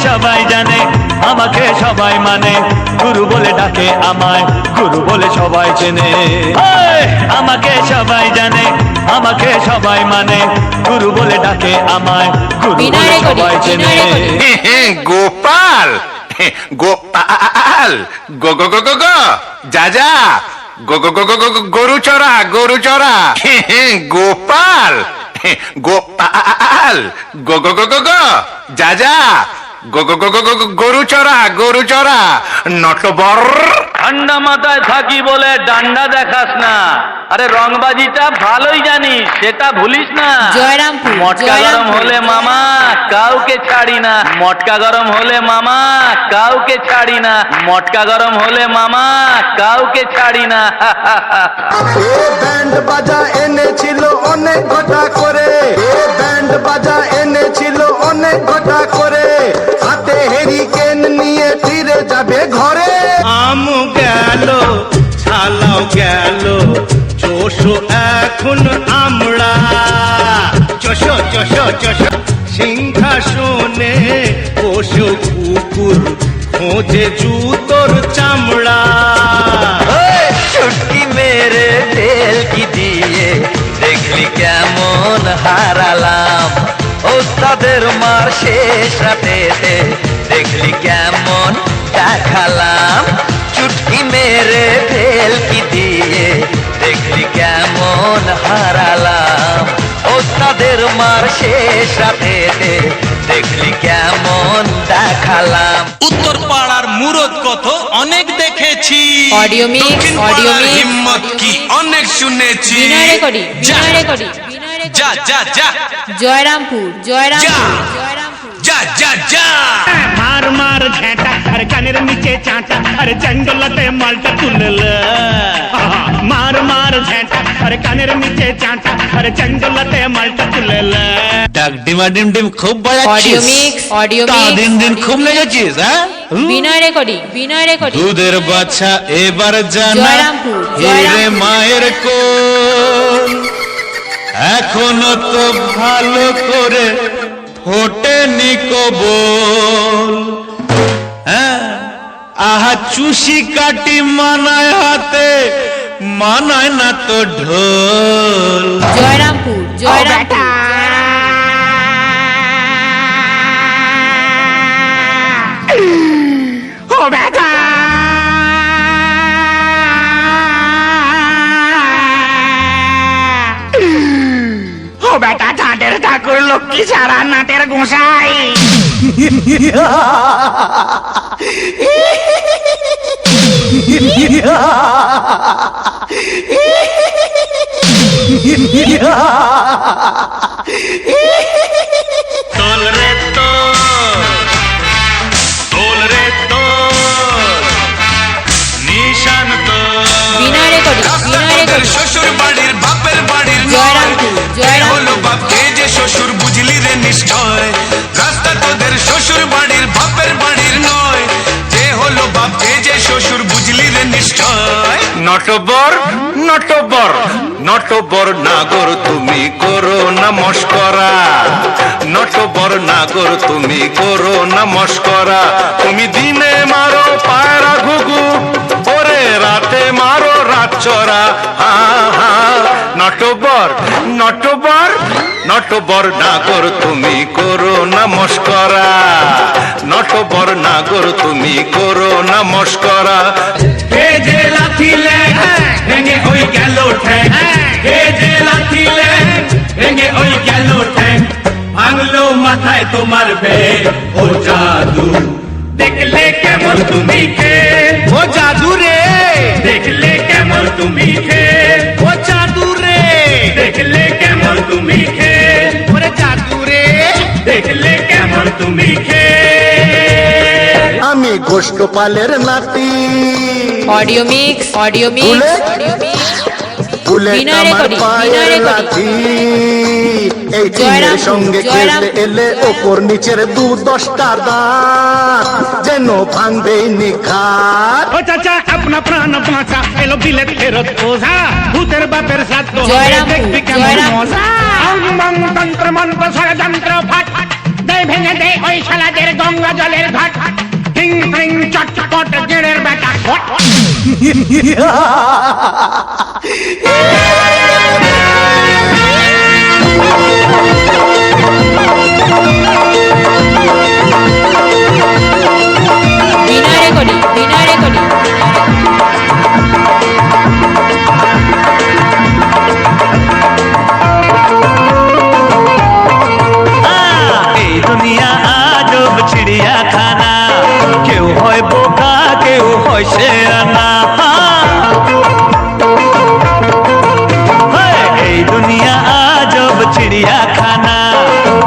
সবাই জানে, আমাকে সবাই মানে, গুরু বলে ডাকে আমায়, গুরু বলে সবাই চেনে। আমাকে সবাই জানে, আমাকে সবাই মানে, গুরু বলে ডাকে আমায়, গুরু বলে সবাই চেনে। গোপাল, গোপাল, গো গো গো গো গো, যা যা, গো গো গো গো গো, গরু চড়া, গরু চড়া। গোপাল, গোপাল, গো গো গো গো গো, যা যা, গো গো গো গো গো, গরু চড়া, গরু চড়া। নটবর ঠান্ডা মাথায় থাকি বলে ডান্ডা দেখাস না, আরে রংবাজিটা ভালোই জানিস, সেটা ভুলিস না। জয়রামপুর, মটকা গরম হলে মামা কাউকে ছাড়ি না, মটকা গরম হলে মামা কাউকে ছাড়ি না, মটকা গরম হলে মামা কাউকে ছাড়ি না। এ ব্যান্ড বাজা এনেছিল অনেক ঘটা করে, এ ব্যান্ড বাজা এনেছিল অনেক ঘটা করে, হাতে হেরিকেন নিয়ে ফিরে যাবে ঘরে। আম গেল, ছালাও গেল, চোষো এখন আমরা, চোষো চোষো চোষো সিংহাসনে বসো কুকুর খোঁজে জুতোর চামড়া। চুটকি মেরে ঢেলকি দিয়ে দেখলি কেমন হারালাম, ওস্তাদের মার শেষ রাতে দেখলি কেমন দেখালাম। চুটকি মেরে ঢেলকি দিয়ে দেখলি কেমন হারালাম, ওস্তাদের মার শেষ রাতে দেখলি কেমন দেখালাম। উত্তর পাড়ার মুরদ কত অনেক দেখেছি, অডিও মিক্স, দক্ষিণ অডিও পাড়ার মিক্স, হিম্মত কি অনেক শুনেছি। বিনয় রেকর্ডিং, বিনয় রেকর্ডিং, যা যা যা, জয়রামপুর, জয়রামপুর, যা। জয়রামপুর। যা যা যা। মার মার ঝেঁটা আর কানের নিচে চাঁটা আর জঙ্গলতে মালটা তুলল। মার মার ঝেঁটা আর কানের নিচে চাঁটা আর জঙ্গলতে মালটা তুলল। ডাক ডিমা ডিম ডিম খুব অডিও বাজাচ্ছিস, মিক্স, অডিও তা মিক্স, দিন দিন খুব লেগেছিস। হ্যাঁ, বিনয় রেকর্ডিং, বিনয় রেকর্ডিং। দুধের বাচ্চা এবার জানা জয়রামপুর, হিরে জয়রামপুর। মায়ের কোল, এখনো তো ভালো করে ফোটেনি কবল। হ্যাঁ, আহা চুষি কাটি মানায় হাতে, মানায় না তো ঢোল। জয়রামপুর, জয়রামপুর। ও বেটা, ও বেটা, ঠাটের ঠাকুর লক্ষ্মী ছাড়া নাটের গোসাই। তোল রে তোল রে তোল, নিশান তোল। বিনয় রেকর্ডিং, বিনয় রেকর্ডিং। শ্বশুর বাড়ির বাপের বাড়ির জয়রামপুর, জয়রামপুর। হলো বাপ কে যে শ্বশুর বুঝলি রে নিশ্চয়, রাস্তা তোদের শ্বশুর বাড়ির বাপের বাড়ির নয়, যে হলো বাপ কে যে শ্বশুর বুঝলি রে নিশ্চয়। নটবর, নটবর, নটবর নাগর তুমি করো না মস্করা, নটবর নাগর তুমি করো না মস্করা। তুমি দিনে মারো পায়রা ঘুঘু, ওরে রাতে মারো রাত চরা। নটবর, নটবর, নটবর নাগর তুমি করো না মস্করা, নটবর নাগর তুমি করো না মস্করা। কে যে লাথিলে ভেঙে ওই গেল ঠ্যাং, কে যে লাথিলে ভেঙে ওই গেল ঠ্যাং, ভাঙলো মাথায় তোমার বেল। ও জাদু দেখলে কেমন তুমি খে, ও জাদু রে দেখলে কেমন তুমি খে, ও জাদু রে দেখলে কেমন তুমি খে, ওরে জাদু রে দেখলে কেমন তুমি খে। আমি গোষ্ঠপালের নাতি, audio mix, audio mix, audio mix. Bullet Binoy আমার রেকর্ডিং, পায়ের বিনয় লাঠি, এই টিমের জয়রামপুর, সঙ্গে খেলতে জয়রামপুর। এলে ওপর নিচের 2-10টা দাঁত যেন ভাঙবেই নিখাত। ও চাচা আপনা প্রাণ বাঁচা, এলো বিলেত ফেরত ওঝা, ভূতের বাপের শ্রাদ্ধ জয়রামপুর, দেখবি কেমন জয়রামপুর। মজা। তন্ত্র মন্ত্র ষড়যন্ত্র ফাট, দেয় ভেঙে দে ওই শালাদের গঙ্গা জলের ঘাট টিং টিং চটচট গেড়ের বেটা বিনয় রেকর্ডিং বিনয় রেকর্ডিং এই দুনিয়া আজব চিড়িয়াখানা কেউ হয় বোকা কেউ হয় শেয়ানা এই দুনিয়া আজব চিড়িয়াখানা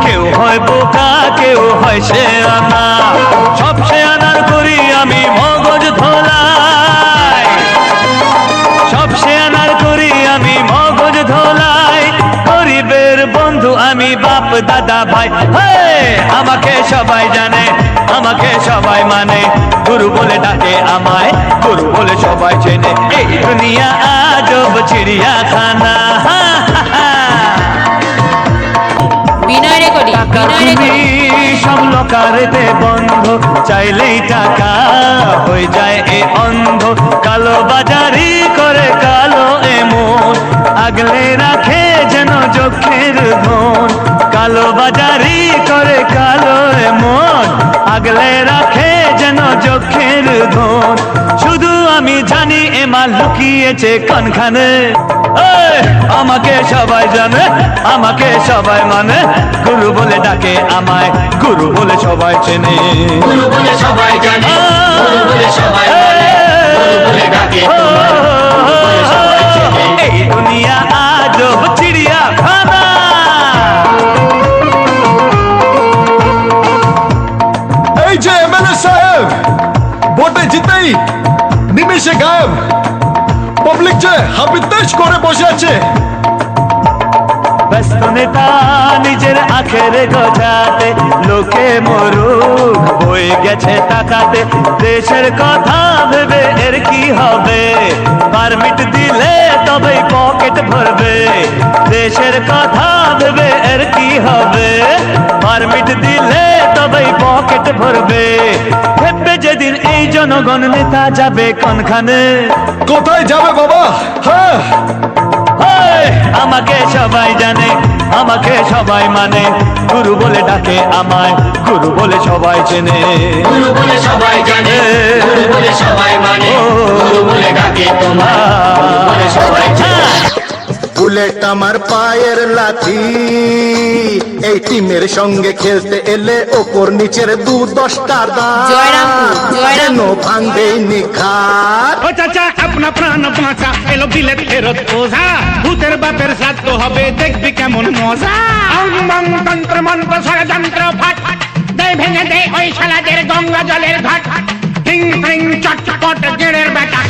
কেউ হয় বোকা কেউ হয় শেয়ানা সব শেয়ানার করি আমি মগজ ধোলাই সব শেয়ানার করি আমি মগজ ধোলাই গরিবের বন্ধু আমি বাপ দাদা ভাই আমাকে সবাই জানে আমাকে সবাই মানে গুরু বলে ডাকে আমায় গুরু বলে সবাই চেনে এই দুনিয়া আজব চিড়িয়াখানা বিনয় রেকর্ডিং বিনয় রেকর্ডিং সব লোকারেতে বন্ধ চাইলেই টাকা হয়ে যায় এ অন্ধ কালো বাজারি করে কালো এমন আগলে রাখে যেন চোখের ধন কালো বাজারি করে কালো এমন আগলে রাখে যেন চোখের ধন শুধু আমি জানি এ মাল লুকিয়েছে কোনখানে আমাকে সবাই জানে আমাকে সবাই মানে গুরু বলে ডাকে আমায় গুরু বলে সবাই চেনে গুরু বলে সবাই জানে গুরু বলে সবাই মানে গুরু বলে ডাকে তোমায় গুরু বলে সবাই চেনে এই দুনিয়া আজব চিড়িয়াখানা এই যে এমএলএ সাহেব ভোটে জিতেই নিমেষে গায়েব পাবলিক যে হাবিতেশ করে বসে আছে ব্যস্ত নেতা নিজের আখের গজাতে লোকে মরুক বয়ে গেছে টাকাতে দেশের কথা ভেবে এর কি হবে পারমিট দিলে তবেই পকেট ভরবে দেশের কথা ভেবে এর কি হবে পারমিট দিলে তবেই পকেট ভরবে ভেবে যেদিন এই জনগণ নেতা যাবে কোনখানে কোথায় যাবে বাবা হ্যাঁ আমাকে সবাই জানে আমাকে সবাই মানে গুরু বলে ডাকে আমায় গুরু বলে সবাই চেনে গুরু বলে সবাই জানে গুরু বলে সবাই মানে গুরু বলে ডাকে তোমায় গুরু বলে সবাই চেনে বুলেট আমার পায়ের লাথি এই টিমের সঙ্গে খেলতে এলে ওপর নিচের 10টা জয়রামপুর, যেন ভাঙবে নিখাত ও চাচা আপনা প্রাণ বাঁচা এলো বিলেত ফেরত ওঝা ভূতের বাপের শ্রাদ্ধ হবে দেখবি কেমন মজা অং মং তন্ত্র মন্ত্র ষড়যন্ত্র ফাট দে ভেঙে দে ওই শালাদের গঙ্গা জলের ঘাট টিং টিং চটচট গেড়ের বেটা